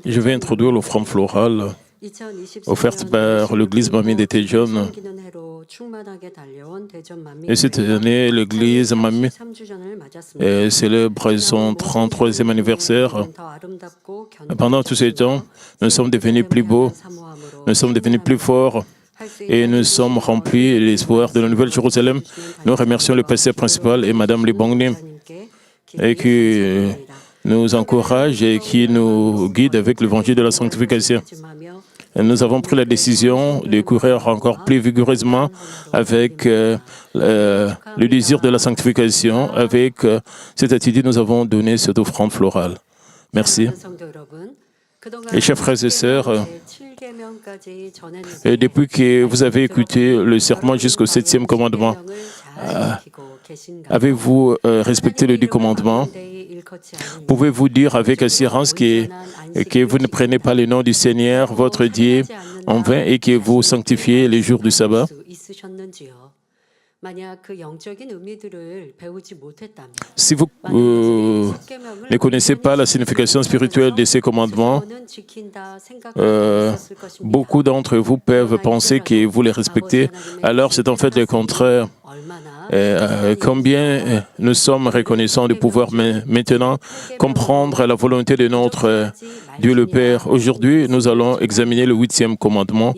Je vais introduire l'offrande florale offerte par l'Église Mamie de Daejeon. Et cette année, l'Église Mamie célèbre son 33e anniversaire. Pendant tous ces temps, nous sommes devenus plus beaux, nous sommes devenus plus forts et nous sommes remplis de l'espoir de la Nouvelle Jérusalem. Nous remercions le pasteur principal et Madame Libongni et qui nous encourage et qui nous guide avec l'évangile de la sanctification. Et nous avons pris la décision de courir encore plus vigoureusement avec le désir de la sanctification. Avec cette attitude, nous avons donné cette offrande florale. Merci. Et chers frères et sœurs, et depuis que vous avez écouté le sermon jusqu'au 7e commandement, avez-vous respecté le 10 commandements? Pouvez-vous dire avec assurance que vous ne prenez pas le nom du Seigneur, votre Dieu, en vain et que vous sanctifiez les jours du sabbat? Si vous ne connaissez pas la signification spirituelle de ces commandements, beaucoup d'entre vous peuvent penser que vous les respectez, alors c'est en fait le contraire. Combien nous sommes reconnaissants de pouvoir maintenant comprendre la volonté de notre Dieu le Père. Aujourd'hui, nous allons examiner le 8e commandement.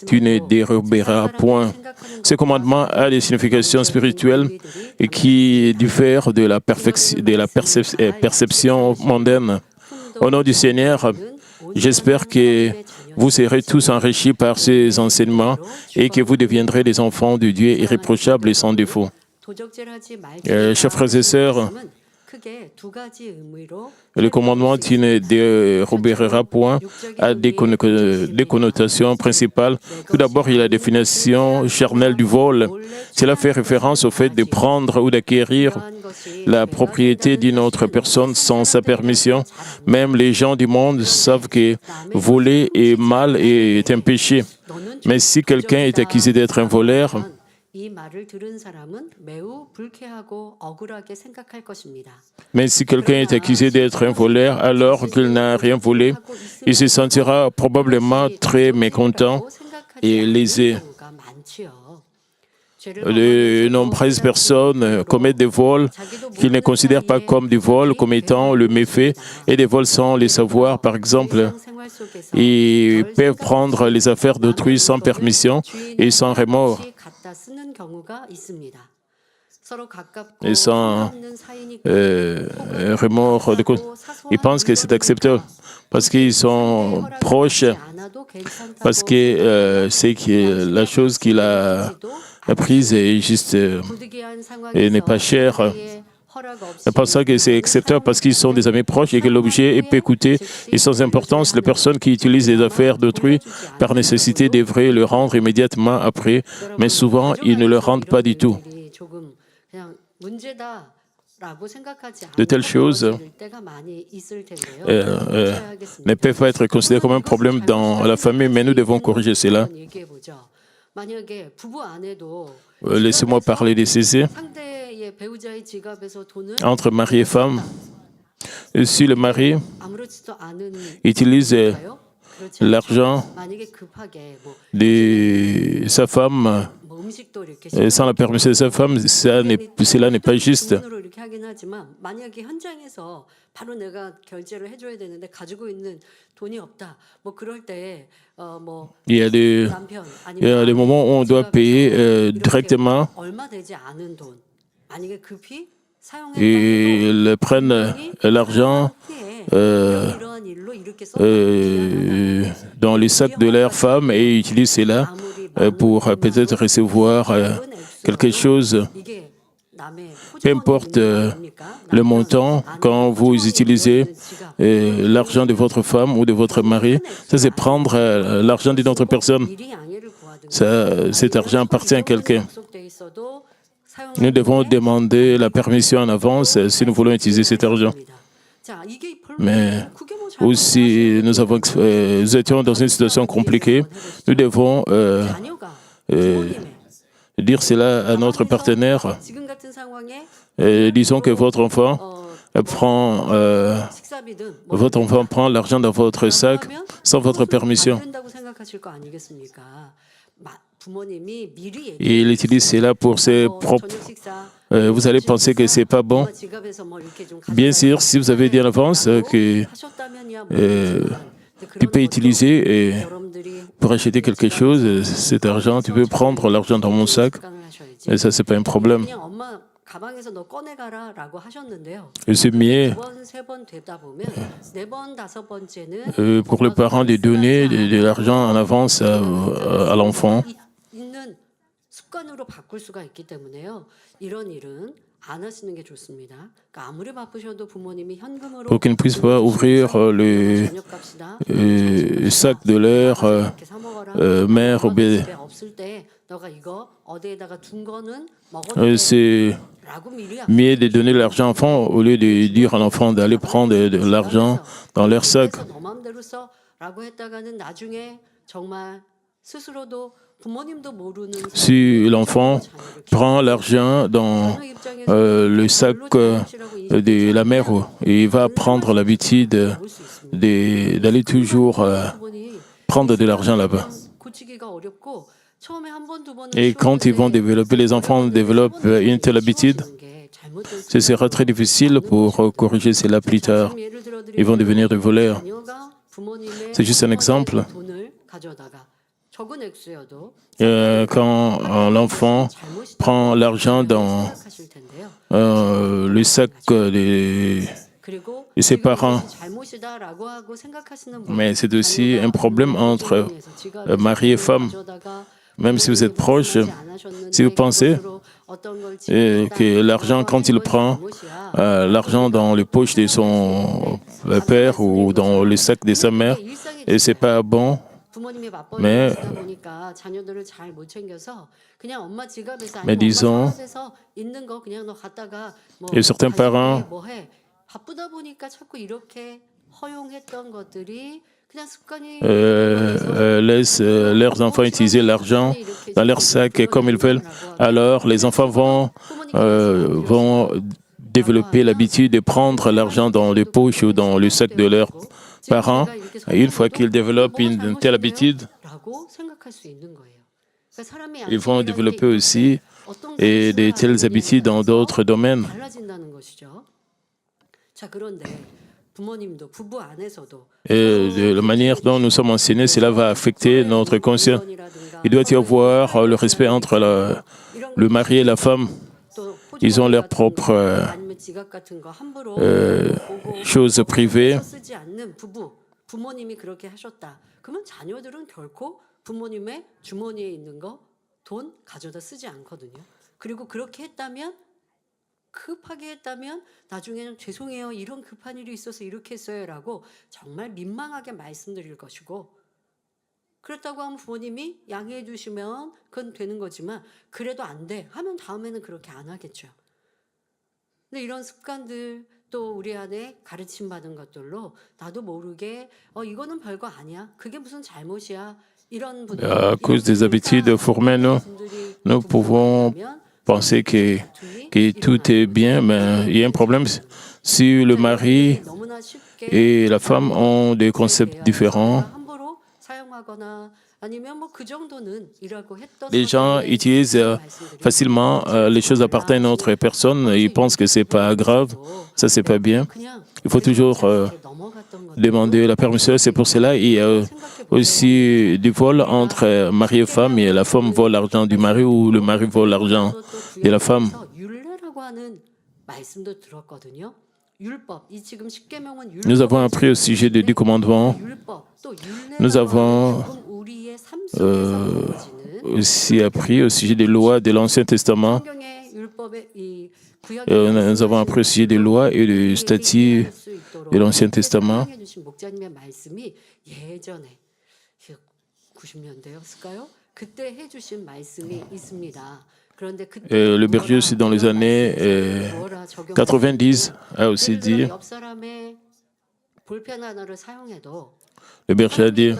Tu ne déroberas point. Ce commandement a des significations spirituelles et qui diffèrent de la perception mondaine. Au nom du Seigneur, j'espère que vous serez tous enrichis par ces enseignements et que vous deviendrez des enfants de Dieu irréprochables et sans défaut. Chers frères et sœurs, le commandement « Tu ne déroberas point » a des connotations principales. Tout d'abord, il y a la définition charnelle du vol. Cela fait référence au fait de prendre ou d'acquérir la propriété d'une autre personne sans sa permission. Même les gens du monde savent que voler est mal et est un péché. Mais si quelqu'un est accusé d'être un voleur, alors qu'il n'a rien volé, il se sentira probablement très mécontent et lésé. De nombreuses personnes commettent des vols qu'ils ne considèrent pas comme des vols, comme étant le méfait, et des vols sans les savoir. Par exemple, ils peuvent prendre les affaires d'autrui sans permission et sans remords. Et sans remords. Ils pensent que c'est acceptable parce qu'ils sont proches, parce que c'est que la chose qu'il a prise est juste et n'est pas chère. C'est pour ça que c'est acceptable parce qu'ils sont des amis proches et que l'objet est peu coûteux et sans importance. Les personnes qui utilisent les affaires d'autrui par nécessité devraient le rendre immédiatement après, mais souvent ils ne le rendent pas du tout. De telles choses ne peuvent pas être considérées comme un problème dans la famille, mais nous devons corriger cela. Laissez-moi parler des césées. Entre mari et femme, si le mari utilise l'argent de sa femme sans la permission de sa femme, cela n'est pas juste. Il y a des moments où on doit payer directement. Ils prennent l'argent dans les sacs de leur femme et utilisent cela pour peut-être recevoir quelque chose. Peu importe le montant, quand vous utilisez l'argent de votre femme ou de votre mari, ça c'est prendre l'argent d'une autre personne. Cet argent appartient à quelqu'un. Nous devons demander la permission en avance si nous voulons utiliser cet argent. Mais aussi, nous étions dans une situation compliquée. Nous devons dire cela à notre partenaire. Disons que votre enfant prend votre enfant prend l'argent dans votre sac sans votre permission. Et il utilise cela pour ses propres... vous allez penser que ce n'est pas bon. Bien sûr, si vous avez dit en avance que tu peux utiliser pour acheter quelque chose, cet argent, tu peux prendre l'argent dans mon sac. Et ça, ce n'est pas un problème. Et c'est mieux pour les parents de donner de l'argent en avance à l'enfant. Pour qu'ils ne puissent pas ouvrir le sac de leur mère ou bien. C'est mieux de donner l'argent à l'enfant au lieu de dire à l'enfant d'aller prendre de l'argent dans leur sac. Si l'enfant prend l'argent dans le sac de la mère, il va prendre l'habitude d'aller toujours prendre de l'argent là-bas. Et quand ils vont développer, les enfants développent une telle habitude, ce sera très difficile pour corriger cela plus tard. Ils vont devenir des voleurs. C'est juste un exemple. Quand l'enfant prend l'argent dans le sac de ses parents, mais c'est aussi un problème entre mari et femme. Même si vous êtes proches, si vous pensez que l'argent, quand il prend l'argent dans les poches de son père ou dans le sac de sa mère, et c'est pas bon, mais disons, et certains parents laissent leurs enfants utiliser l'argent dans leur sac comme ils veulent. Alors, les enfants vont développer l'habitude de prendre l'argent dans les poches ou dans le sac de leurs parents. Et une fois qu'ils développent une telle habitude, ils vont développer aussi de telles habitudes dans d'autres domaines. Et de la manière dont nous sommes enseignés, cela va affecter notre conscience. Il doit y avoir le respect entre le mari et la femme. Ils ont leurs propres choses privées. 급하게 했다면 나중에는 죄송해요. 이런 급한 일이 있어서 이렇게 했어요라고 정말 민망하게 말씀드릴 것이고 그렇다고 하면 부모님이 양해해 주시면 그건 되는 거지만 그래도 안 돼 하면 다음에는 그렇게 안 하겠죠. 근데 이런 습관들 또 우리 안에 가르침 받은 것들로 나도 모르게 이거는 별거 아니야. 그게 무슨 잘못이야. 이런 분들 à cause des habitudes formées, nous pouvons penser que tout est bien, mais il y a un problème si le mari et la femme ont des concepts différents. Les gens utilisent facilement les choses appartiennent à une autre personne, ils pensent que c'est pas grave, ça c'est pas bien. Il faut toujours demander la permission. C'est pour cela qu'il y a aussi du vol entre mari et femme, et la femme vole l'argent du mari ou le mari vole l'argent de la femme. Nous avons appris au sujet des 10 commandements. Nous avons aussi appris au sujet des lois de l'Ancien Testament. Nous avons appris au sujet des lois et des statuts de l'Ancien Testament. Le berger aussi dans les années 90 a aussi dit, le berger a dit,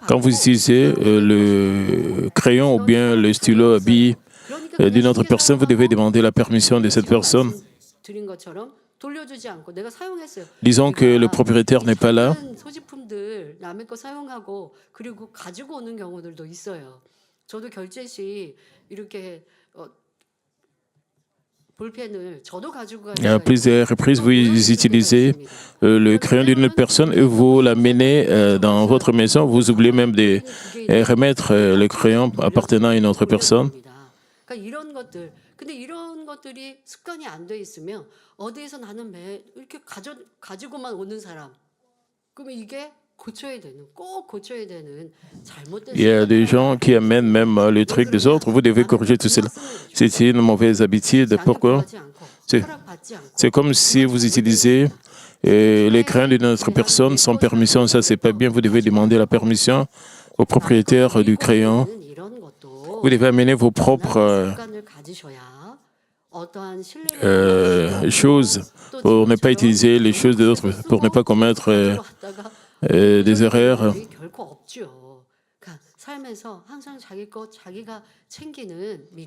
quand vous utilisez le crayon ou bien le stylo à billes d'une autre personne, vous devez demander la permission de cette personne. 드린 것처럼 돌려주지 않고 내가 사용했어요. Disons que le propriétaire n'est pas là. 작은 소지품들 남의 거 사용하고 그리고 가지고 오는 경우들도 있어요. 저도 결제 시 이렇게 볼펜을 저도 가지고 갈 À 때가 plusieurs reprises, vous utilisez le crayon d'une autre personne et vous l'amenez dans votre maison. Vous oubliez même de remettre le crayon appartenant à une autre personne. 그러니까 이런 것들. 근데 이런 것들이 습관이 안 돼 있으면 어디에서 나는 이렇게 가지고만 오는 사람. 그러면 이게 꼭 고쳐야 되는 잘못된 Il y a des gens qui amènent même le truc des autres. Vous devez corriger tout cela. C'est une mauvaise habitude. Pourquoi? C'est comme si vous utilisez les crayons d'une autre personne sans permission. Ça, c'est pas bien. Vous devez demander la permission au propriétaire du crayon. Vous devez amener vos propres choses pour ne pas utiliser les choses des autres, pour ne pas commettre des erreurs.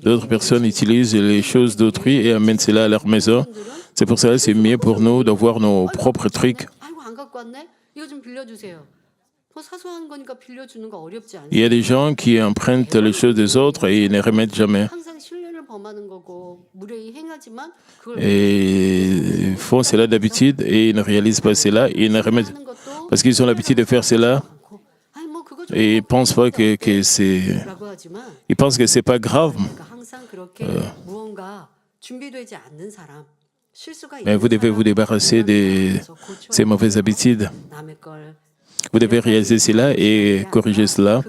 D'autres personnes utilisent les choses d'autrui et amènent cela à leur maison. C'est pour ça que c'est mieux pour nous d'avoir nos propres trucs. Il y a des gens qui empruntent les choses des autres et ils ne remettent jamais. Et ils font cela d'habitude et ils ne réalisent pas cela. Ils ne remettent parce qu'ils ont l'habitude de faire cela. Et ils pensent pas que c'est. Ils pensent que c'est pas grave. Mais vous devez vous débarrasser de ces mauvaises habitudes. Vous devez réaliser cela et corriger cela.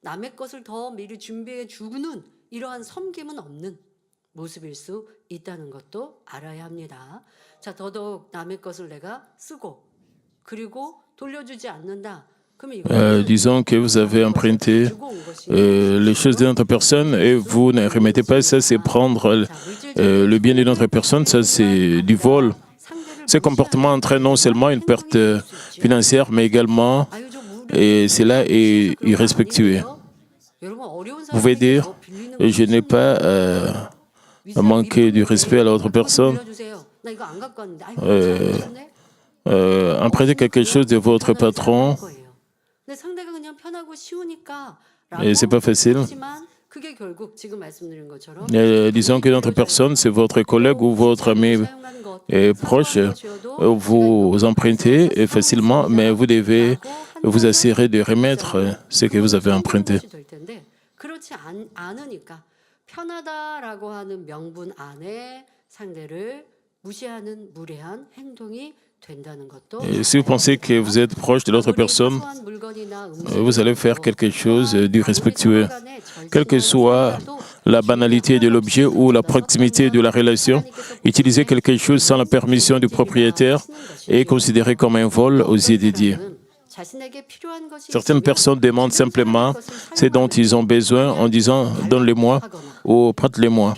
남의 것을 더 미리 준비해 주는 이러한 섬김은 없는 모습일 수 있다는 것도 알아야 합니다. 자, 더더욱 남의 것을 내가 쓰고 그리고 돌려주지 않는다. Disons que vous avez emprunté les choses d'une autre personne et vous ne remettez pas, ça c'est prendre le bien d'une autre personne, ça c'est du vol. Ce comportement entraîne non seulement une perte financière, mais également, et cela est irrespectueux. Vous pouvez dire, je n'ai pas manqué du respect à l'autre personne. Empruntez quelque chose de votre patron. Et c'est pas facile. Disons que notre personne, c'est votre collègue ou votre ami proche. Vous empruntez facilement, mais vous devez vous assurer de remettre ce que vous avez emprunté. Et si vous pensez que vous êtes proche de l'autre personne, vous allez faire quelque chose d'irrespectueux. Quelle que soit la banalité de l'objet ou la proximité de la relation, utiliser quelque chose sans la permission du propriétaire est considéré comme un vol aux yeux de Dieu. Certaines personnes demandent simplement ce dont ils ont besoin en disant « donne-le-moi » ou « prête-le-moi ».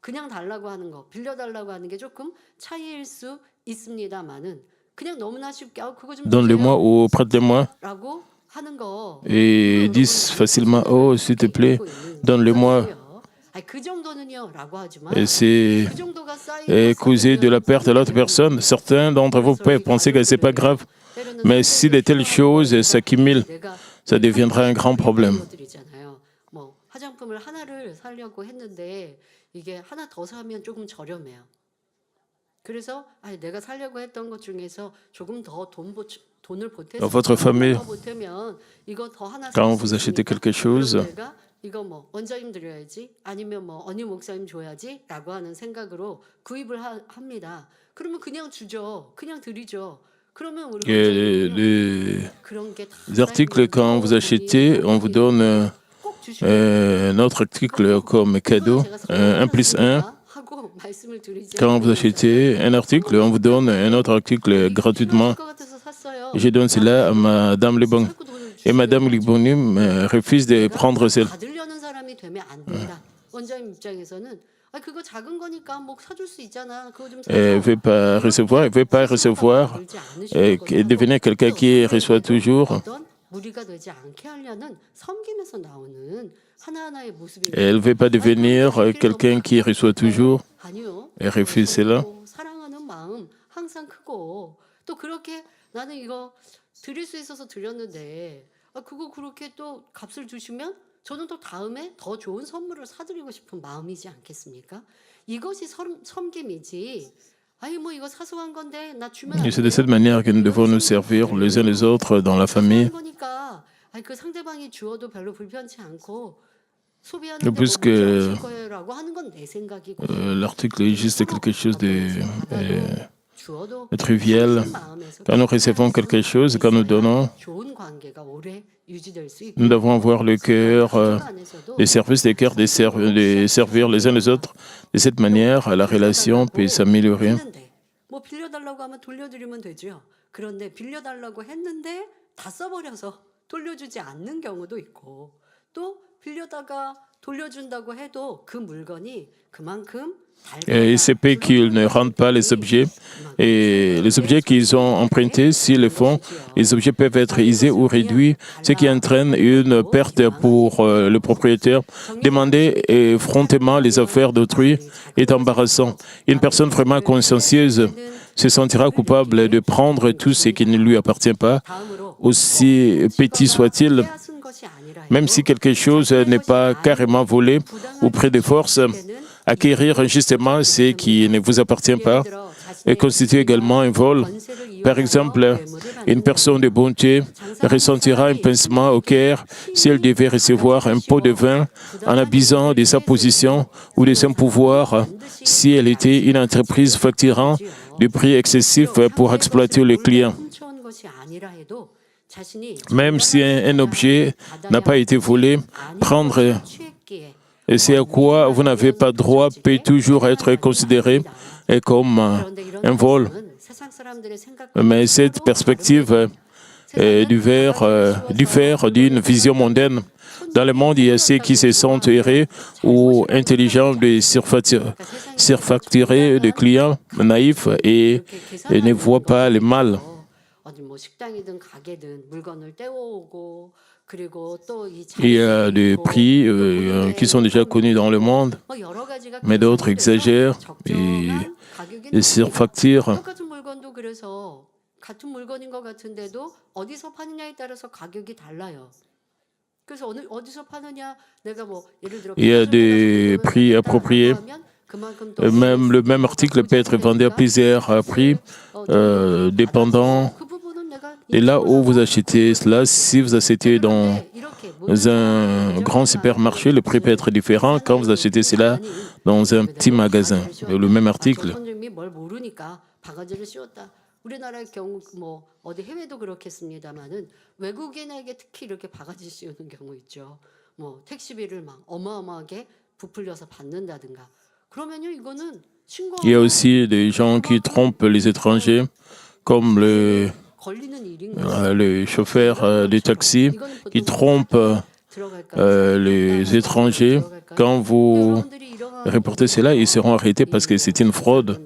그냥 달라고 하는 거, 빌려달라고 하는 게 조금 차이일 수 있습니다만은 그냥 너무나 쉽게 그거 좀 donne-le-moi ou prête-le-moi et disent facilement oh s'il te plaît donne-le-moi. Et c'est causer de la perte à l'autre personne. Certains d'entre vous peuvent penser que c'est pas grave, mais si de telles choses s'accumulent, ça deviendra un grand problème. 화장품을 하나를 사려고 했는데 이게 하나 더 사면 조금 저렴해요. 그래서 내가 사려고 했던 것 중에서 조금 더 돈을 보태서 Dans votre famille, quand vous achetez quelque chose, 이거 뭐 원장님 드려야지 아니면 뭐 언니 목사님 줘야지라고 하는 생각으로 구입을 합니다. 그러면 그냥 주죠. 그냥 드리죠. 그러면 우리 les articles quand vous achetez, on vous donne un autre article comme cadeau, 1+1. Quand vous achetez un article, on vous donne un autre article gratuitement. Je donne cela à Madame Lebon. Et Madame Lebon refuse de prendre cela. Elle ne veut pas recevoir, et devenir quelqu'un qui reçoit toujours. 무리가 되지 않게 하려는 섬김에서 나오는 하나하나의 모습이 Elle ne veut pas devenir quelqu'un qui reçoit toujours 아니요. et refuse cela. 사랑하는 마음 항상 크고 또 그렇게 나는 이거 드릴 수 있어서 드렸는데 그거 그렇게 또 값을 주시면 저는 또 다음에 더 좋은 선물을 사드리고 싶은 마음이지 않겠습니까? 이것이 섬김이지. 아니 뭐 이거 사소한 건데 나 주면 안 Et c'est de 돼요? cette manière que nous devons nous servir les uns les autres dans la famille. 거니까 아니 그 상대방이 주어도 별로 불편치 않고 소비하는 데 뭐 Puisque 문제 없을 거예요라고 하는 건 내 생각이고 l'article est juste quelque chose de 주어도 trivial. 마음에서 Quand nous recevons quelque chose, quand nous donnons, 좋은 관계가 오래 유지될 수 있고 nous devons avoir le cœur, 안에서도 les services des cœurs de servir les uns les autres. De cette manière, la relation peut s'améliorer. 했는데 뭐 빌려달라고 하면 돌려드리면 되죠. 그런데 빌려달라고 했는데 다 써버려서 돌려주지 않는 경우도 있고 또 빌려다가 돌려준다고 해도 그 물건이 그만큼 Et il se peut qu'ils ne rendent pas les objets. Et les objets qu'ils ont empruntés, s'ils le font, les objets peuvent être usés ou réduits, ce qui entraîne une perte pour le propriétaire. Demander effrontément les affaires d'autrui est embarrassant. Une personne vraiment consciencieuse se sentira coupable de prendre tout ce qui ne lui appartient pas, aussi petit soit-il. Même si quelque chose n'est pas carrément volé ou pris de force, acquérir injustement ce qui ne vous appartient pas constitue également un vol. Par exemple, une personne de bonté ressentira un pincement au cœur si elle devait recevoir un pot de vin en abusant de sa position ou de son pouvoir si elle était une entreprise facturant des prix excessifs pour exploiter le client. Même si un objet n'a pas été volé, prendre ce à quoi vous n'avez pas droit peut toujours être considéré comme un vol. Mais cette perspective diffère d'une vision mondaine. Dans le monde, il y a ceux qui se sentent heureux ou intelligents de surfacturer des clients naïfs et ne voient pas le mal. Il y a des prix qui sont déjà connus dans le monde, mais d'autres exagèrent et surfacturent. Il y a des prix appropriés. Même le même article peut être vendu à plusieurs prix, dépendant de là où vous achetez cela. Si vous achetez dans un grand supermarché, le prix peut être différent quand vous achetez cela dans un petit magasin. Le même article. 우리나라의 경우 뭐 어디 해외도 그렇겠습니다만은 외국인에게 특히 이렇게 바가지 씌우는 경우 있죠. 뭐 택시비를 막 어마어마하게 부풀려서 받는다든가. 그러면요 이거는 Il y a aussi des gens qui trompent les étrangers, comme le chauffeur de taxi qui trompe les étrangers. Quand vous reportez cela, ils seront arrêtés parce que c'est une fraude.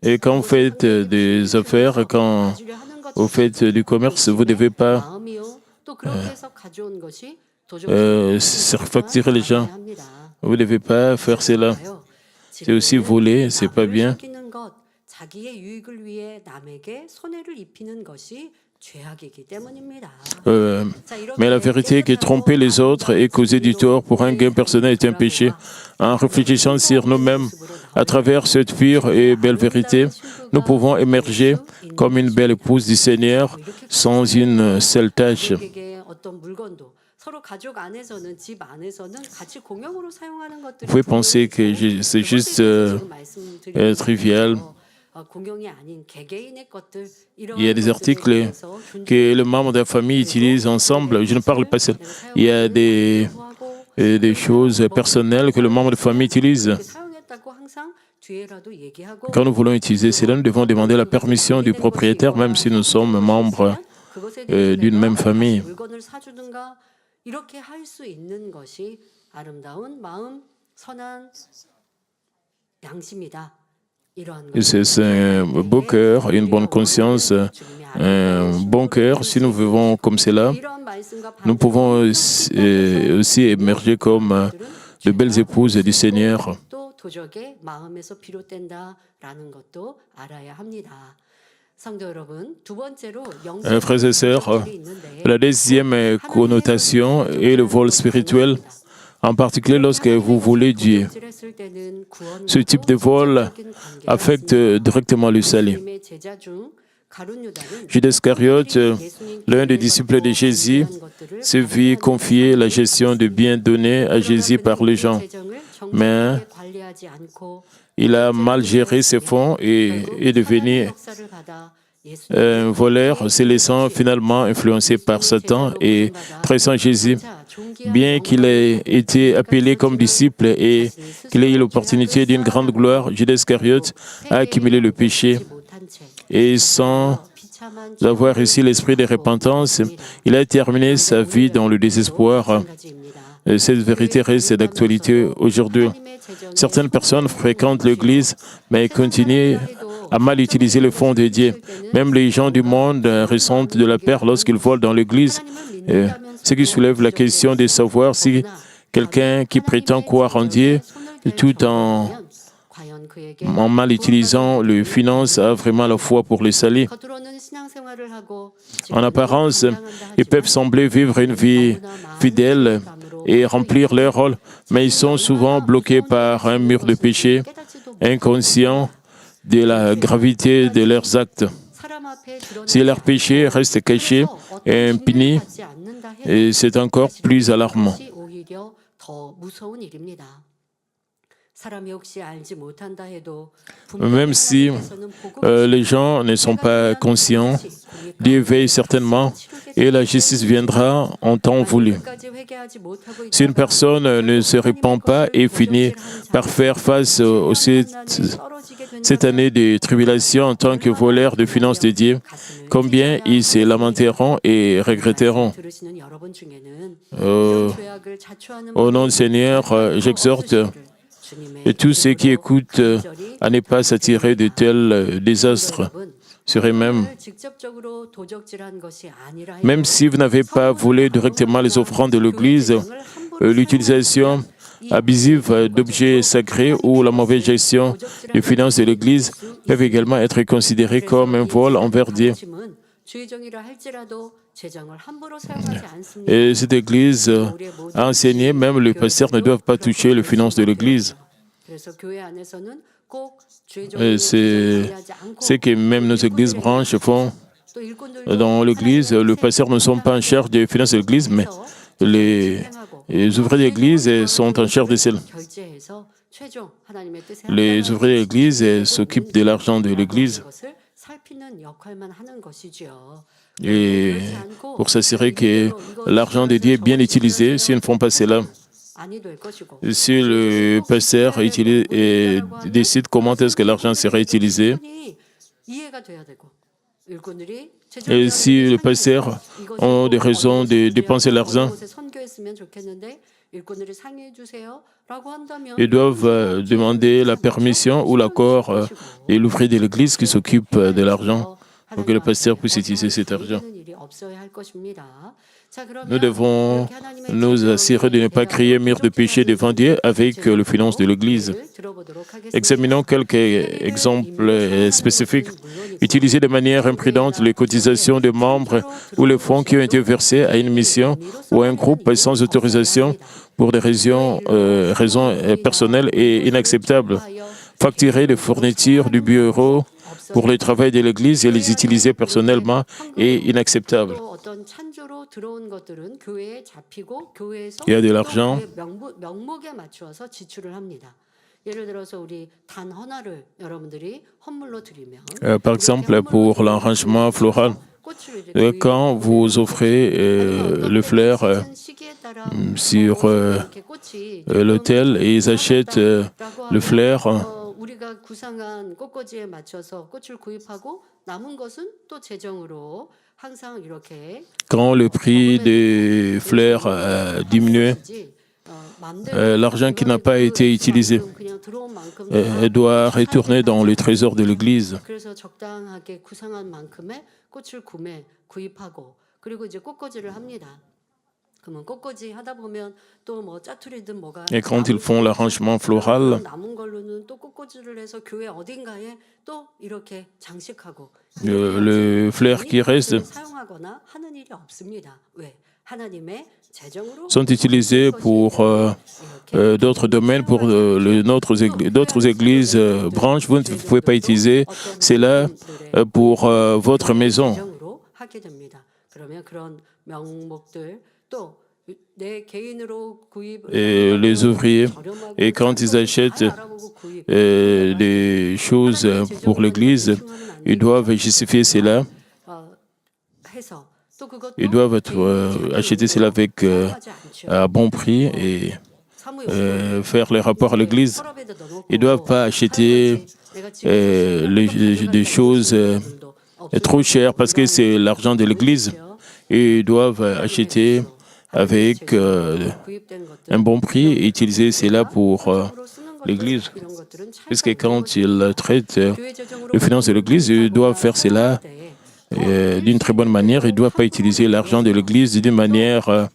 Et quand vous faites des affaires, quand vous faites du commerce, vous ne devez pas surfacturer les gens. Vous ne devez pas faire cela. C'est aussi voler, c'est pas bien. Mais la vérité est que tromper les autres et causer du tort pour un gain personnel est un péché. En réfléchissant sur nous-mêmes, à travers cette pure et belle vérité, nous pouvons émerger comme une belle épouse du Seigneur sans une seule tâche. Vous pouvez penser que c'est juste trivial. Il y a des articles que les membres de la famille utilisent ensemble. Je ne parle pas de ça. Il y a des choses personnelles que les membres de la famille utilisent. Quand nous voulons utiliser cela, nous devons demander la permission du propriétaire, même si nous sommes membres d'une même famille. C'est un beau cœur, une bonne conscience, un bon cœur. Si nous vivons comme cela, nous pouvons aussi émerger comme de belles épouses du Seigneur. Frères et sœurs, la deuxième connotation est le vol spirituel, en particulier lorsque vous voulez Dieu. Ce type de vol affecte directement le salut. Judas Iscariote, l'un des disciples de Jésus, se vit confier la gestion de biens donnés à Jésus par les gens. Mais il a mal géré ses fonds et est devenu un voleur, se laissant finalement influencer par Satan et trahissant Jésus. Bien qu'il ait été appelé comme disciple et qu'il ait eu l'opportunité d'une grande gloire, Judas Iscariote a accumulé le péché. Et sans avoir reçu l'esprit de repentance, il a terminé sa vie dans le désespoir. Cette vérité reste d'actualité aujourd'hui. Certaines personnes fréquentent l'Église, mais continuent à mal utiliser le fonds de Dieu. Même les gens du monde ressentent de la peur lorsqu'ils volent dans l'Église, ce qui soulève la question de savoir si quelqu'un qui prétend croire en Dieu, tout en mal utilisant les finances, a vraiment la foi pour le salut. En apparence, ils peuvent sembler vivre une vie fidèle et remplir leur rôle, mais ils sont souvent bloqués par un mur de péché, inconscients de la gravité de leurs actes. Si leurs péchés restent cachés et impunis, c'est encore plus alarmant. Même si les gens ne sont pas conscients, Dieu veille certainement et la justice viendra en temps voulu. Si une personne ne se répand pas et finit par faire face à cette année de tribulation en tant que voleur de finances de Dieu, combien ils se lamenteront et regretteront. Au nom du Seigneur, j'exhorte et tous ceux qui écoutent à ne pas s'attirer de tels désastres sur eux-mêmes. Même si vous n'avez pas volé directement les offrandes de l'Église, l'utilisation abusive d'objets sacrés ou la mauvaise gestion des finances de l'Église peuvent également être considérés comme un vol envers Dieu. Et cette Église a enseigné, même les pasteurs ne doivent pas toucher les finances de l'Église. C'est ce que même nos églises branches font. Dans l'Église, les pasteurs ne sont pas en charge des finances de l'Église, mais les ouvriers de l'Église sont en charge de celles. Les ouvriers de l'Église s'occupent de l'argent de l'Église et pour s'assurer que l'argent de Dieu est bien utilisé. S'ils ne font pas cela, si le pasteur décide comment est-ce que l'argent sera utilisé, et si le pasteur a des raisons de dépenser l'argent, ils doivent demander la permission ou l'accord de l'ouvrier de l'Église qui s'occupe de l'argent pour que le pasteur puisse utiliser cet argent. Nous devons nous assurer de ne pas créer mur de péché devant Dieu avec les finances de l'Église. Examinons quelques exemples spécifiques. Utiliser de manière imprudente les cotisations des membres ou les fonds qui ont été versés à une mission ou à un groupe sans autorisation pour des raisons personnelles et inacceptables. Facturer les fournitures du bureau pour le travail de l'Église et les utiliser personnellement est inacceptable. Il y a de l'argent. Par exemple, pour l'arrangement floral, quand vous offrez le fleur sur l'autel et ils achètent le fleur, quand le prix des fleurs a diminué, l'argent qui n'a pas été utilisé doit retourner dans le trésor de l'Église. 그래서 적당하게 구상한 만큼의 꽃을 구입하고 그리고 이제 꽃꽂이를 합니다. 그러면 꽃꽂이 하다 보면 또 뭐 짜투리든 뭐가 Et quand ils font l'arrangement floral, 남은 걸로는 또 꽃꽂이를 해서 교회 어딘가에 또 이렇게 장식하고 le fleur qui reste 사용하거나 하는 일이 없습니다. 왜? 하나님의 재정으로 sont utilisés pour d'autres domaines, pour d'autres églises branches. Vous ne pouvez pas utiliser cela pour votre maison. 재정으로 하게 됩니다. 그러면 그런 명목들 또 내 개인으로 구입 Et les ouvriers, et quand ils achètent des choses pour l'Église, ils doivent justifier cela. 해서 또 그것도 Ils doivent acheter cela avec à bon prix et faire les rapports à l'Église. Ils ne doivent pas acheter des choses trop chères parce que c'est l'argent de l'Église. Ils doivent acheter avec un bon prix et utiliser cela pour l'Église. Parce que quand ils traitent les finances de l'Église, ils doivent faire cela d'une très bonne manière. Ils ne doivent pas utiliser l'argent de l'Église d'une manière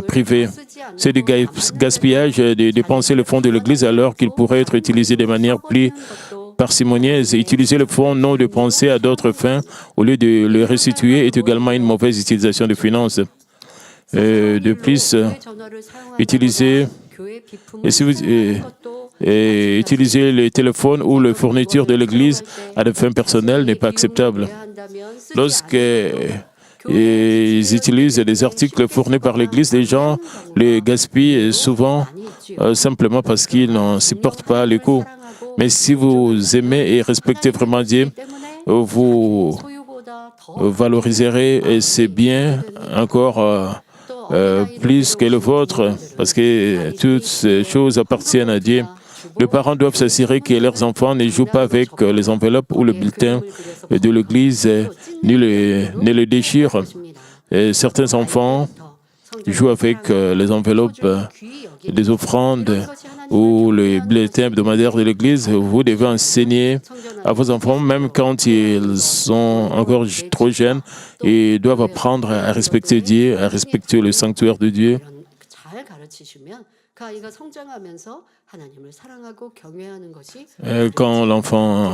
privée. C'est du gaspillage de dépenser le fonds de l'Église alors qu'il pourrait être utilisé de manière plus parcimonieuse. Utiliser le fonds non dépensé à d'autres fins au lieu de le restituer est également une mauvaise utilisation des finances. De plus, utiliser les téléphones ou les fournitures de l'Église à des fins personnelles n'est pas acceptable. Lorsqu'ils utilisent des articles fournis par l'Église, les gens les gaspillent souvent simplement parce qu'ils n'en supportent pas les coûts. Mais si vous aimez et respectez vraiment Dieu, vous valoriserez ces biens encore plus que le vôtre, parce que toutes ces choses appartiennent à Dieu. Les parents doivent s'assurer que leurs enfants ne jouent pas avec les enveloppes ou le bulletin de l'Église, ni le déchirent. Et certains enfants jouent avec les enveloppes des offrandes ou les bulletins hebdomadaires de l'Église. Vous devez enseigner à vos enfants, même quand ils sont encore trop jeunes, ils doivent apprendre à respecter Dieu, à respecter le sanctuaire de Dieu. Quand l'enfant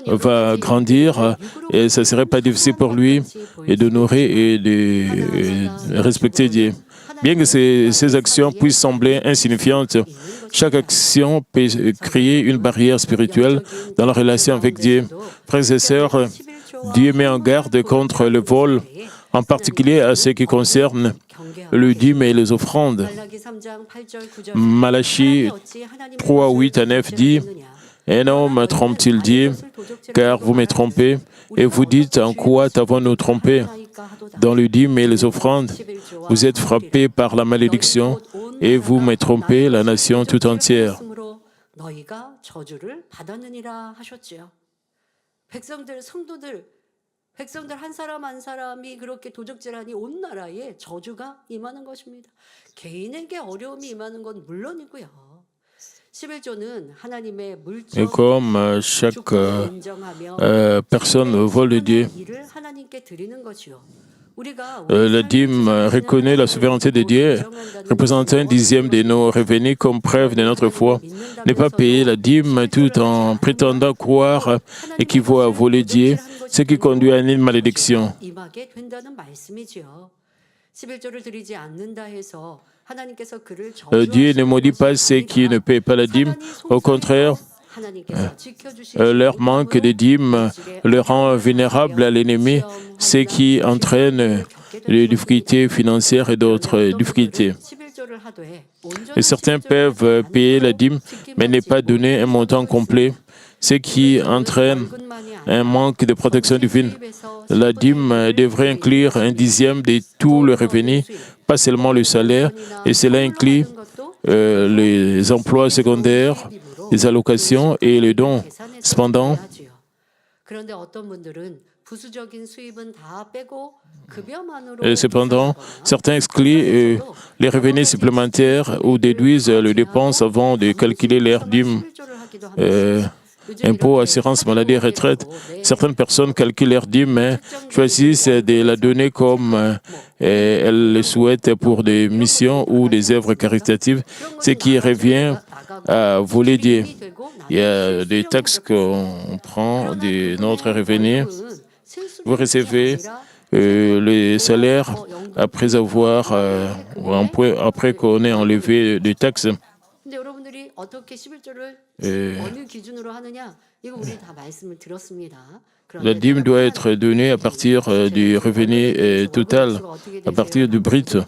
va grandir, et ça ne serait pas difficile pour lui de nourrir et de respecter Dieu. Bien que ces actions puissent sembler insignifiantes, chaque action peut créer une barrière spirituelle dans la relation avec Dieu. Frères et sœurs, Dieu met en garde contre le vol, en particulier à ce qui concerne le dîme et les offrandes. Malachie 3, 8 à 9 dit « Un homme trompe-t-il Dieu, car vous me trompez, et vous dites en quoi t'avons-nous trompé ? Dans le dîme et les offrandes, vous êtes frappés par la malédiction, et vous me trompez, la nation tout entière. » 백성들 한 사람 한 사람이 그렇게 도적질하니 온 나라에 저주가 임하는 것입니다. 개인에게 어려움이 임하는 건 물론이고요. 11조는 하나님의 Et comme chaque personne vole de Dieu, 일을 하나님께 드리는 것이요. la dîme reconnaît la souveraineté de Dieu, représentant un dixième de nos revenus comme preuve de notre foi. Ne pas payer la dîme tout en prétendant croire équivaut à voler Dieu, ce qui conduit à une malédiction. Dieu ne maudit pas ceux qui ne paient pas la dîme. Au contraire, leur manque de dîme leur rend vulnérable à l'ennemi, ce qui entraîne des difficultés financières et d'autres difficultés. Et certains peuvent payer la dîme, mais ne pas donner un montant complet, ce qui entraîne un manque de protection divine. La dîme devrait inclure un dixième de tout le revenu, pas seulement le salaire, et cela inclut les emplois secondaires, les allocations et les dons. Cependant, Et cependant, certains excluent les revenus supplémentaires ou déduisent les dépenses avant de calculer leurs dîmes, impôts, assurance maladie, retraite. Certaines personnes calculent leurs dîmes, mais choisissent de la donner comme elles le souhaitent pour des missions ou des œuvres caritatives, ce qui revient à voler Dieu. Il y a des taxes qu'on prend de notre revenu. Vous recevez le salaire après avoir, après qu'on ait enlevé des taxes. 근데 여러분들이 어떻게 11조를 어느 기준으로 하느냐? 이거 우리 다 말씀을 들었습니다. La dîme doit être donnée à partir du revenu total, à partir du brut.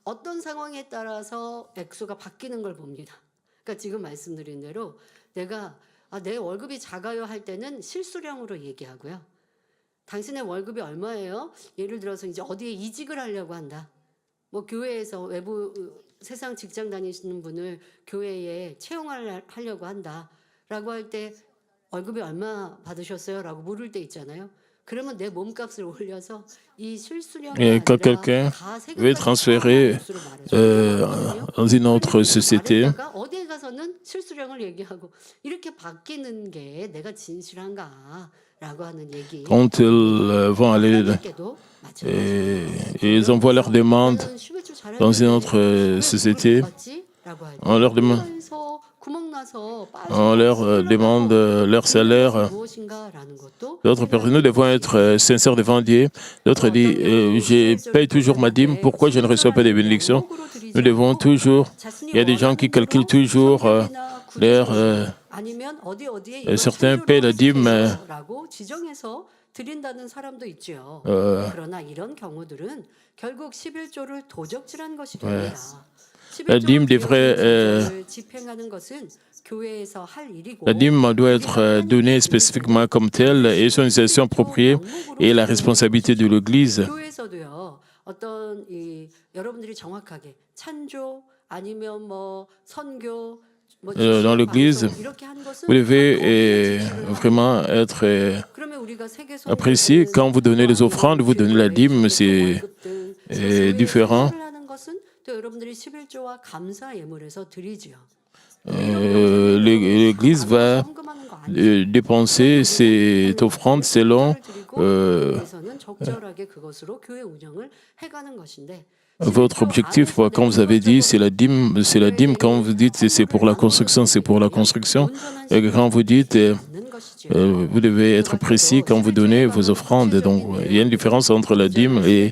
어떤 상황에 따라서 액수가 바뀌는 걸 봅니다. 그러니까 지금 말씀드린 대로 내가 내 월급이 작아요 할 때는 실수령으로 얘기하고요. 당신의 월급이 얼마예요? 예를 들어서 이제 어디에 이직을 하려고 한다. 뭐 교회에서 외부 세상 직장 다니시는 분을 교회에 채용하려고 한다라고 할 때 월급이 얼마 받으셨어요?라고 물을 때 있잖아요. 그러면 내 몸값을 올려서 이 실수령이 Quand quelqu'un veut transférer dans une autre société, 어디에 가서는 실수령을 얘기하고 이렇게 바뀌는 게 내가 진실한가라고 하는 얘기. quand ils vont aller et ils envoient leur demande dans une autre société, on leur demande leur salaire. D'autres personnes, nous devons être sincères devant Dieu. D'autres disent, je paye toujours ma dîme, pourquoi je ne reçois pas des bénédictions? Nous devons toujours, il y a des gens qui calculent toujours leur... certains paient la dîme, 드린다는 사람도 있죠. 그러나 이런 경우들은 결국 11조를 도적질한 것이 됩니다. La dîme devrait, 집행하는 것은 교회에서 할 일이고 la dîme doit être donnée spécifiquement comme telle et son utilisation appropriée et la responsabilité de l'Église. 교회에서도요. 어떤 여러분들이 정확하게 찬조 아니면 뭐 선교 dans l'Église, vous devez vraiment être apprécié. Quand vous donnez les offrandes, vous donnez la dîme, c'est différent. L'Église va dépenser cette offrande selon votre objectif, comme vous avez dit, c'est la dîme. Quand vous dites c'est pour la construction, c'est pour la construction. Et quand vous dites, vous devez être précis quand vous donnez vos offrandes. Donc, il y a une différence entre la dîme et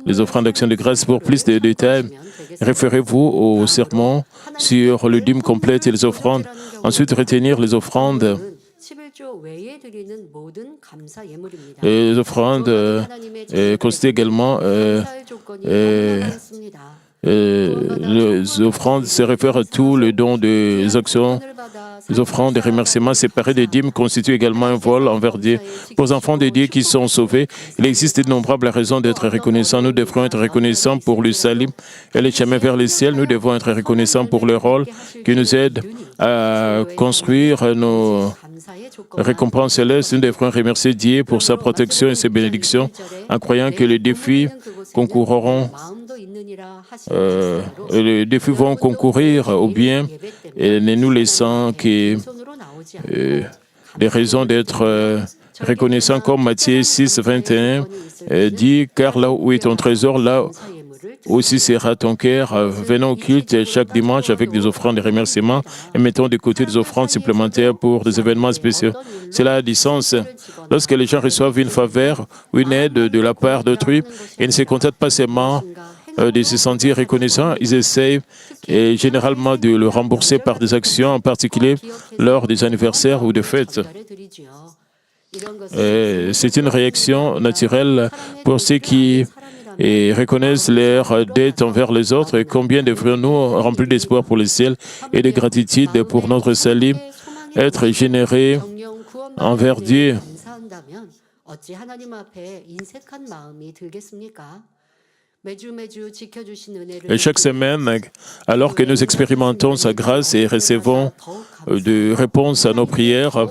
les offrandes d'action de grâce. Pour plus de détails, référez-vous au sermon sur le dîme complète et les offrandes. Ensuite, retenir les offrandes. Les offrandes constituent également les offrandes se réfèrent à tout le don des actions. Les offrandes et remerciements séparés des dîmes constituent également un vol envers Dieu. Pour les enfants de Dieu qui sont sauvés, il existe d'innombrables raisons d'être reconnaissants. Nous devrons être reconnaissants pour le salut et le chemin vers le ciel. Nous devons être reconnaissants pour le rôle qui nous aide à construire nos récompenses célestes. Nous devrons remercier Dieu pour sa protection et ses bénédictions en croyant que les défis concourront. Les défis vont concourir au bien et ne nous laissant que des raisons d'être reconnaissants comme Matthieu 6, 21 dit « Car là où est ton trésor, là aussi sera ton cœur. Venons au culte chaque dimanche avec des offrandes de remerciements et mettons de côté des offrandes supplémentaires pour des événements spéciaux. » Cela a du sens. Lorsque les gens reçoivent une faveur ou une aide de la part d'autrui, ils ne se contentent pas seulement de se sentir reconnaissants, ils essayent généralement de le rembourser par des actions, en particulier lors des anniversaires ou des fêtes. C'est une réaction naturelle pour ceux qui reconnaissent leur dette envers les autres. Et combien devrions-nous, remplis d'espoir pour le ciel et de gratitude pour notre salut, être généreux envers Dieu? Et chaque semaine, alors que nous expérimentons sa grâce et recevons de réponses à nos prières,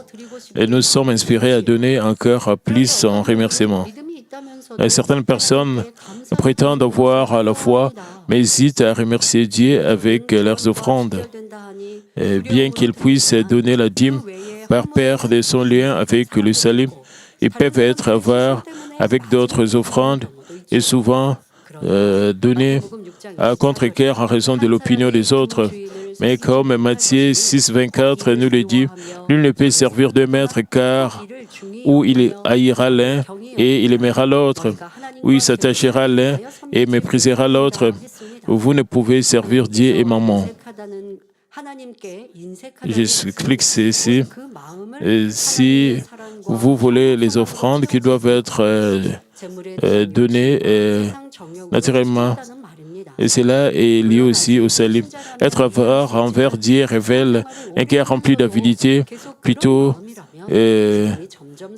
et nous sommes inspirés à donner encore plus en remerciement. Et certaines personnes prétendent avoir la foi, mais hésitent à remercier Dieu avec leurs offrandes. Et bien qu'ils puissent donner la dîme par peur de son lien avec le salut, ils peuvent être avares avec d'autres offrandes et souvent donner à contre-cœur en raison de l'opinion des autres. Mais comme Matthieu 6, 24 nous le dit, nul ne peut servir deux maîtres car ou il haïra l'un et il aimera l'autre, ou il s'attachera à l'un et méprisera l'autre. Vous ne pouvez servir Dieu et Mammon. J'explique ceci. Si vous voulez les offrandes qui doivent être données naturellement, et cela est lié aussi au salut. Être avare envers Dieu révèle un cœur rempli d'avidité, plutôt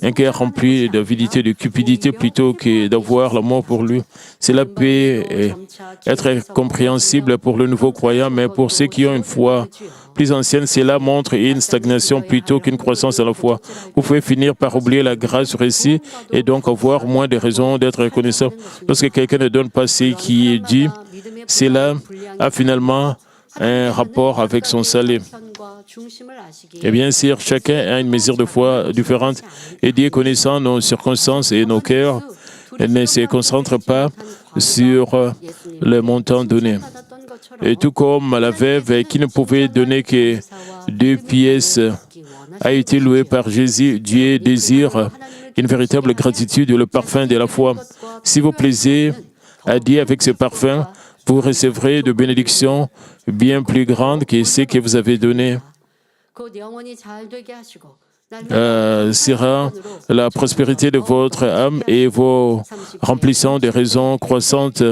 un cœur rempli d'avidité, de cupidité, plutôt que d'avoir l'amour pour lui. Cela peut être compréhensible pour le nouveau croyant, mais pour ceux qui ont une foi plus ancienne, cela montre une stagnation plutôt qu'une croissance à la foi. Vous pouvez finir par oublier la grâce reçue et donc avoir moins de raisons d'être reconnaissant. Lorsque quelqu'un ne donne pas ce qui est dit, cela a finalement un rapport avec son salut. Et bien sûr, chacun a une mesure de foi différente et Dieu, connaissant nos circonstances et nos cœurs, ne se concentre pas sur le montant donné. Et tout comme la veuve qui ne pouvait donner que 2 pièces a été louée par Jésus, Dieu désire une véritable gratitude et le parfum de la foi. Si vous plaisez à Dieu avec ce parfum, vous recevrez de bénédictions bien plus grandes que ce que vous avez donné. Sera la prospérité de votre âme et vous remplissant des raisons croissantes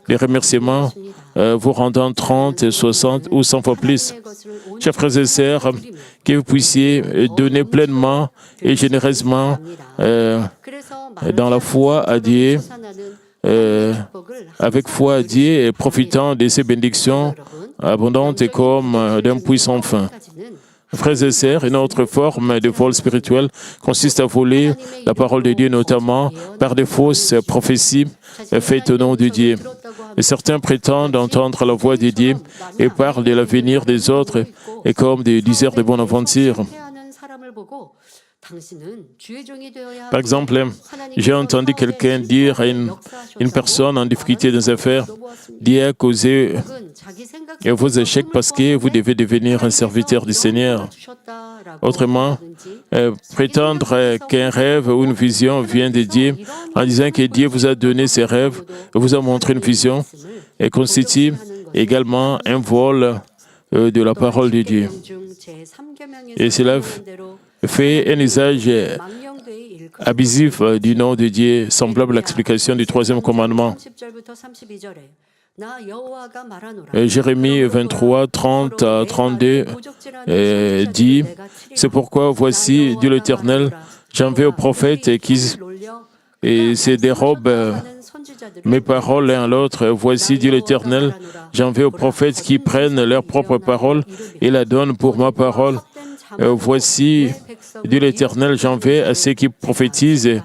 des remerciements, vous rendant 30, 60 ou 100 fois plus. Chers frères et sœurs, que vous puissiez donner pleinement et généreusement dans la foi à Dieu, avec foi à Dieu et profitant de ces bénédictions abondantes et comme d'un puissant fin. Frères et sœurs, une autre forme de vol spirituel consiste à voler la parole de Dieu, notamment par des fausses prophéties faites au nom de Dieu. Et certains prétendent entendre la voix de Dieu et parlent de l'avenir des autres et comme des diseurs de bonne aventure. Par exemple, j'ai entendu quelqu'un dire à une personne en difficulté dans les affaires, Dieu a causé vos échecs parce que vous devez devenir un serviteur du Seigneur. Autrement, prétendre qu'un rêve ou une vision vient de Dieu en disant que Dieu vous a donné ses rêves, vous a montré une vision, et constitue également un vol de la parole de Dieu. Et cela fait un usage abusif du nom de Dieu, semblable à l'explication du 3e commandement. Jérémie 23, 30 à 32 dit « C'est pourquoi, voici, dit l'Éternel, j'en vais aux prophètes et se dérobent mes paroles l'un à l'autre. Voici, dit l'Éternel, j'en vais aux prophètes qui prennent leurs propres paroles et la donnent pour ma parole. Voici, dit l'Éternel, j'en vais à ceux qui prophétisent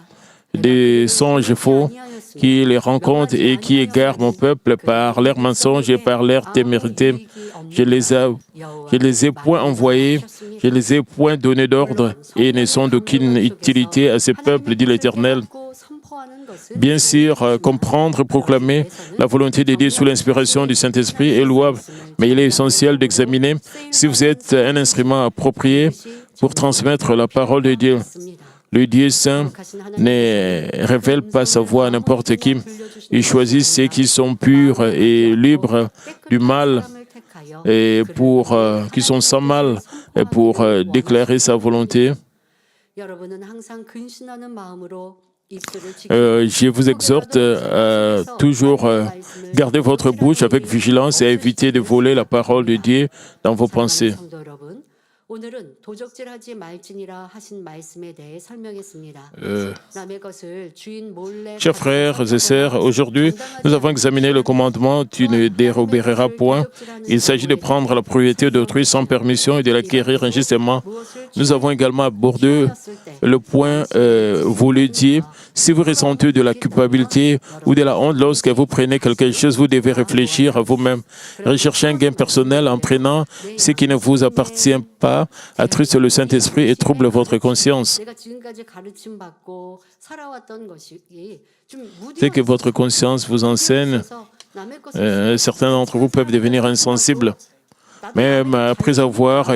des songes faux, qui les rencontrent et qui égarent mon peuple par leurs mensonges et par leur témérité. Je les ai point envoyés, je les ai point donné d'ordre et ne sont d'aucune utilité à ce peuple, dit l'Éternel. Bien sûr, comprendre et proclamer la volonté de Dieu sous l'inspiration du Saint-Esprit est louable, mais il est essentiel d'examiner si vous êtes un instrument approprié pour transmettre la parole de Dieu. Le Dieu saint ne révèle pas sa voix à n'importe qui. Il choisit ceux qui sont purs et libres du mal, et qui sont sans mal, et pour déclarer sa volonté. Je vous exhorte à toujours garder votre bouche avec vigilance et à éviter de voler la parole de Dieu dans vos pensées. 오늘은 도적질하지 말지니라 하신 말씀에 대해 설명했습니다. 남의 것을 주인 몰래 Chers frères et sœurs, aujourd'hui, nous avons examiné le commandement « Tu ne déroberas point ». Il s'agit de prendre la propriété d'autrui sans permission et de l'acquérir injustement. Nous avons également abordé le point voulu dire « Si vous ressentez de la culpabilité ou de la honte lorsque vous prenez quelque chose, vous devez réfléchir à vous-même. Recherchez un gain personnel en prenant ce qui ne vous appartient pas, attriste le Saint-Esprit et trouble votre conscience. 내가 지금까지 가르침 받고 살아왔던 것이 좀 C'est que votre conscience vous enseigne. 남의 것을 Certains d'entre vous peuvent devenir insensibles, même après avoir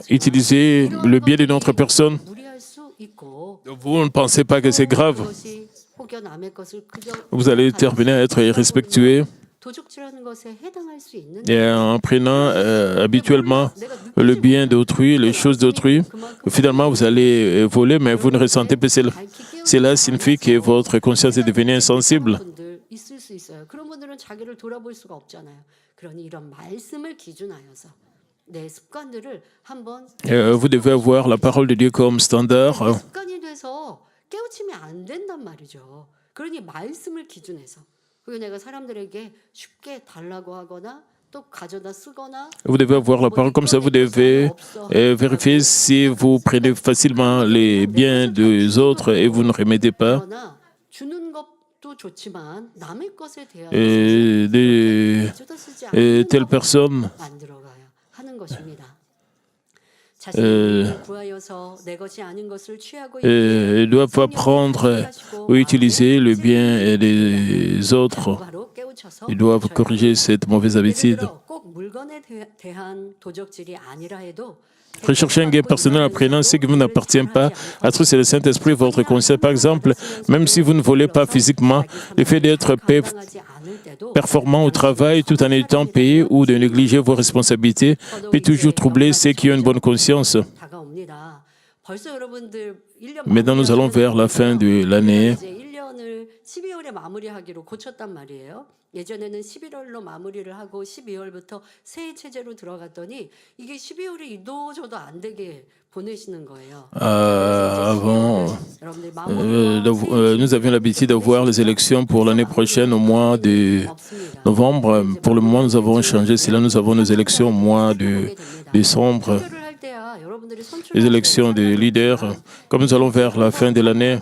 utilisé le bien d'une autre personne. 무리할 수 있고 Vous ne pensez pas que c'est grave. 그것이 혹여 남의 것을 그저 Vous allez terminer à être irrespectueux. 도적질하는 것에 해당할 수 있는 Et en prenant habituellement le bien d'autrui, les choses d'autrui, finalement vous allez voler, mais vous ne ressentez pas cela. Cela signifie que votre conscience est devenue insensible. 분들 있을 수 있어요. 그런 분들은 자기를 돌아볼 수가 없잖아요. 그러니 이런 말씀을 기준하여서 내 습관들을 한번 Vous devez avoir la parole de Dieu comme standard. 습관이 돼서 깨우치면 안 된단 말이죠. 그러니 말씀을 기준해서 그리고 내가 사람들에게 쉽게 달라고 하거나 또 가져다 쓰거나 Vous devez avoir la parole comme ça. Vous devez vérifier si vous prenez facilement les biens des autres et vous ne remettez pas. 그러나 주는 것도 좋지만 남의 것에 대한 가져다 쓰지 않는 Telle personne 만들어가야 하는 것입니다. 자신을 구하여서 내 것이 아닌 것을 취하고 ne doit pas prendre ou utiliser le bien des autres. 바로 깨우쳐서 Ils doivent corriger cette mauvaise habitude. 꼭 물건에 대한 도적질이 아니라 해도 Recherchez un gain personnel en prenant ce qui ne vous appartient pas. Attristez le Saint-Esprit, votre conscience. Par exemple, même si vous ne volez pas physiquement, le fait d'être 감당하지 않을 때도 performant au travail tout en étant payé ou de négliger vos responsabilités peut toujours troubler ceux qui ont une bonne conscience. 다가옵니다. 벌써 여러분들 1년 Maintenant, nous allons vers la fin de l'année. 이제 1년을 12월에 마무리하기로 고쳤단 말이에요. 예전에는 11월로 마무리를 하고 12월부터 새해 체제로 들어갔더니 이게 12월에 이도저도 안 되게 보내시는 거예요. Avant, 여러분들 마무리와 nous avions l'habitude d'avoir les élections pour l'année prochaine au mois de novembre. Pour le moment, nous avons changé cela. Nous avons nos élections au mois de décembre, 투표를 할 때야 여러분들이 les élections des leaders. Comme nous allons vers la fin de l'année,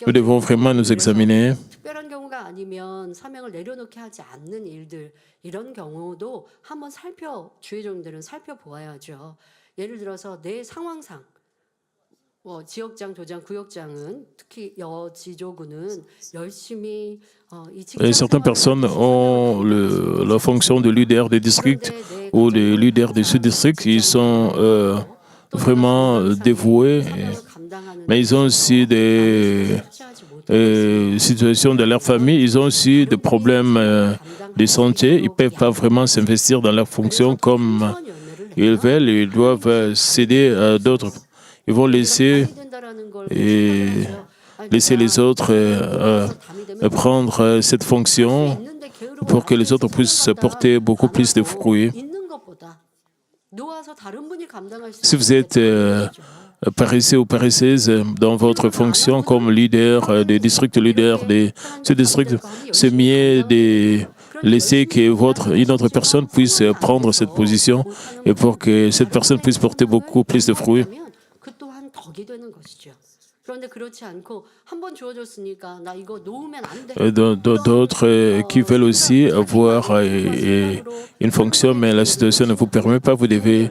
nous devons vraiment nous examiner. 특별한 경우가 아니면 사명을 내려놓게 하지 않는 일들 이런 경우도 한번 주의종들은 살펴보아야죠. 예를 들어서 내 상황상 지역장, 도장, 구역장은 특히 여지조구는 열심히 이 Et certaines personnes ont la fonction de leader des districts ou de leader des sous-districts. Ils sont vraiment dévoués, mais ils ont aussi des situations de leur famille. Ils ont aussi des problèmes de santé. Ils ne peuvent pas vraiment s'investir dans leur fonction comme ils veulent. Ils doivent céder à d'autres. Ils vont laisser les autres prendre cette fonction pour que les autres puissent porter beaucoup plus de fruits. Si vous êtes paresseux ou paresseuse dans votre fonction comme leader des districts, leader de ce district, c'est mieux de laisser qu'une autre personne puisse prendre cette position et pour que cette personne puisse porter beaucoup plus de fruits. 그 또한 덕이 되는 것이죠. 그런데 그렇지 않고 한 번 주어졌으니까 나 이거 놓으면 안 돼. D'autres qui veulent aussi avoir une fonction, mais la situation ne vous permet pas, vous devez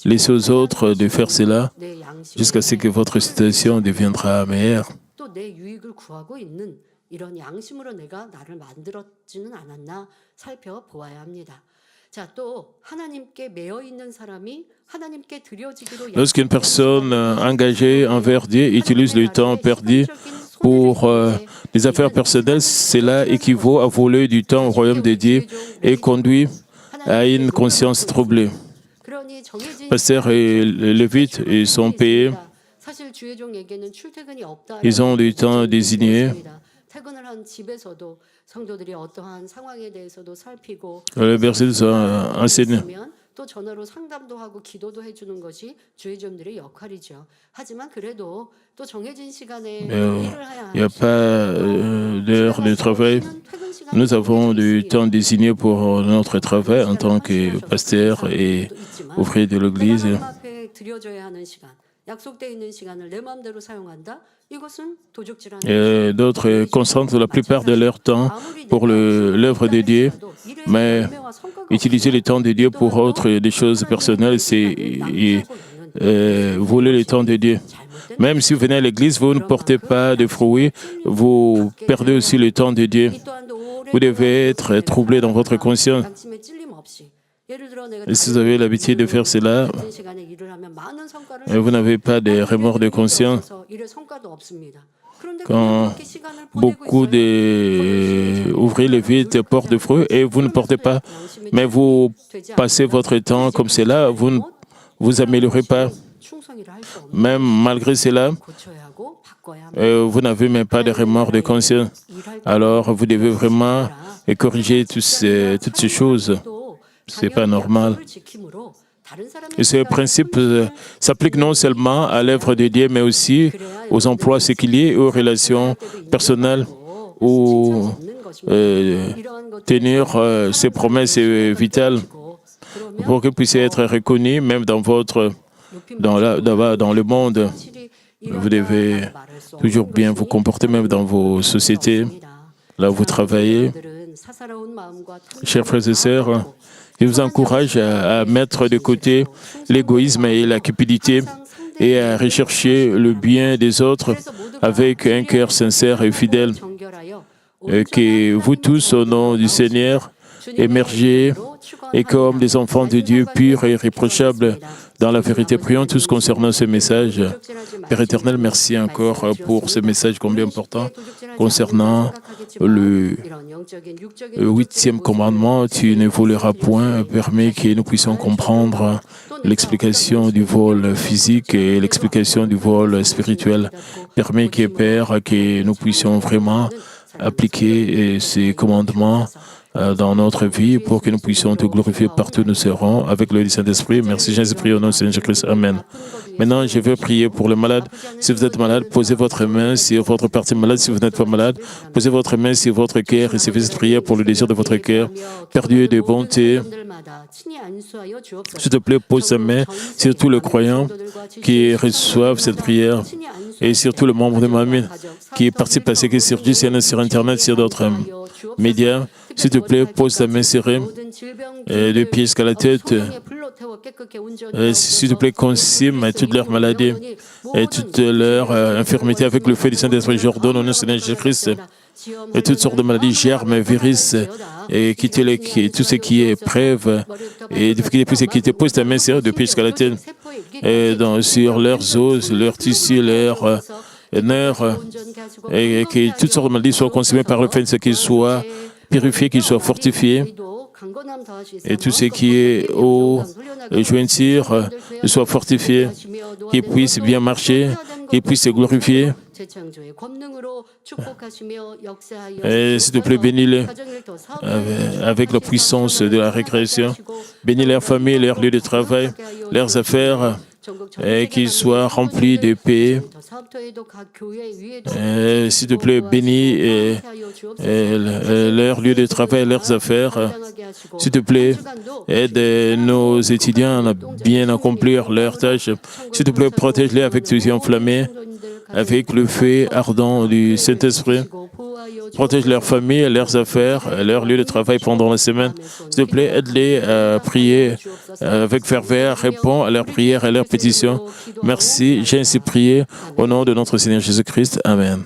laisser aux autres de faire cela jusqu'à ce que votre situation deviendra meilleure. 또 내 유익을 구하고 있는 이런 양심으로 내가 나를 만들었지는 않았나 살펴보아야 합니다. 자, 또 하나님께 매여 있는 사람이 하나님께 드려지기로 Lorsqu'une personne engagée envers Dieu utilise le temps perdu pour les affaires personnelles, cela équivaut à voler du temps au royaume de Dieu et conduit à une conscience troublée. Pasteurs et lévites, ils sont payés. Ils ont du temps désigné. 퇴근을 한 집에서도 성도들이 어떠한 상황에 대해서도 살피고 Le verset nous enseigne. 있으면 또 전화로 상담도 하고 기도도 해주는 것이 주의점들의 역할이죠. 하지만 그래도 또 정해진 시간에 일을 해야 Il n'y a pas d'heure de travail. Nous avons du temps désigné pour notre travail en tant que pasteur et ouvrier de l'Église. 하나님 앞에 드려져야 하는 시간, 약속되어 있는 시간을 내 마음대로 사용한다. 이것은 도적질하는 Et d'autres concentrent la plupart de leur temps pour l'œuvre de Dieu, mais utiliser le temps de Dieu pour des choses personnelles, c'est voler le temps de Dieu. Même si vous venez à l'église, vous ne portez pas de fruits, vous perdez aussi le temps de Dieu. Vous devez être troublé dans votre conscience. Et si vous avez l'habitude de faire cela, vous n'avez pas de remords de conscience. Quand beaucoup d'ouvriers lévites portent des fruits et vous ne portez pas, mais vous passez votre temps comme cela, vous ne vous améliorez pas. Même malgré cela, vous n'avez même pas de remords de conscience. Alors vous devez vraiment corriger toutes ces choses. Ce n'est pas normal. Et ce principe s'applique non seulement à l'œuvre de Dieu, mais aussi aux emplois séculiers, aux relations personnelles, ou tenir ses promesses vitales pour que vous puissiez être reconnu, même dans le monde. Vous devez toujours bien vous comporter, même dans vos sociétés, là où vous travaillez. Chers frères et sœurs, je vous encourage à mettre de côté l'égoïsme et la cupidité et à rechercher le bien des autres avec un cœur sincère et fidèle. Que vous tous, au nom du Seigneur, émergez et comme des enfants de Dieu purs et irréprochables dans la vérité. Prions tous concernant ce message. Père éternel, merci encore pour ce message combien important concernant le 8e commandement. Tu ne voleras point. Permets que nous puissions comprendre l'explication du vol physique et l'explication du vol spirituel. Permets que, Père, que nous puissions vraiment appliquer ces commandements dans notre vie pour que nous puissions te glorifier partout où nous serons avec le Saint-Esprit. Merci Jésus-Christ au nom de Jésus-Christ. Amen. Maintenant, je veux prier pour les malades. Si vous êtes malade, posez votre main sur votre partie malade. Si vous n'êtes pas malade, posez votre main sur votre cœur et recevez cette prière pour le désir de votre cœur. Père Dieu de bonté, s'il te plaît, pose ta main sur tous les croyants qui reçoivent cette prière et sur tous les membres de ma famille qui participent à ce qui est sur Dieu, sur Internet, sur d'autres médias. S'il te plaît, pose ta main sur eux, de pieds jusqu'à la tête. S'il te plaît, consume toutes leurs maladies et toutes leurs infirmités avec le feu du Saint-Esprit. J'ordonne au nom de Jésus-Christ et toutes sortes de maladies, germes, virus, et quitter tout ce qui est épreuve et difficulté, puis quitter. Pose ta main sur eux, de pieds jusqu'à la tête, et sur leurs os, leurs tissus, leurs nerfs, et que toutes sortes de maladies soient consumées par le feu, ce qui soit purifié, qu'il soit fortifié, et tout ce qui est aux jointures soit fortifié, qu'il puisse bien marcher, qu'il puisse se glorifier. Et s'il te plaît, bénis-les avec la puissance de la récréation. Bénis leur famille, leur lieu de travail, leurs affaires, et qu'ils soient remplis de paix. S'il te plaît, bénis leur lieu de travail, leurs affaires. S'il te plaît, aide nos étudiants à bien accomplir leurs tâches. S'il te plaît, protège-les avec tes yeux enflammés, avec le feu ardent du Saint-Esprit. Protège leurs familles, leurs affaires, leur lieu de travail pendant la semaine. S'il te plaît, aide-les à prier avec ferveur, réponds à leurs prières et à leurs pétitions. Merci, j'ai ainsi prié au nom de notre Seigneur Jésus-Christ. Amen.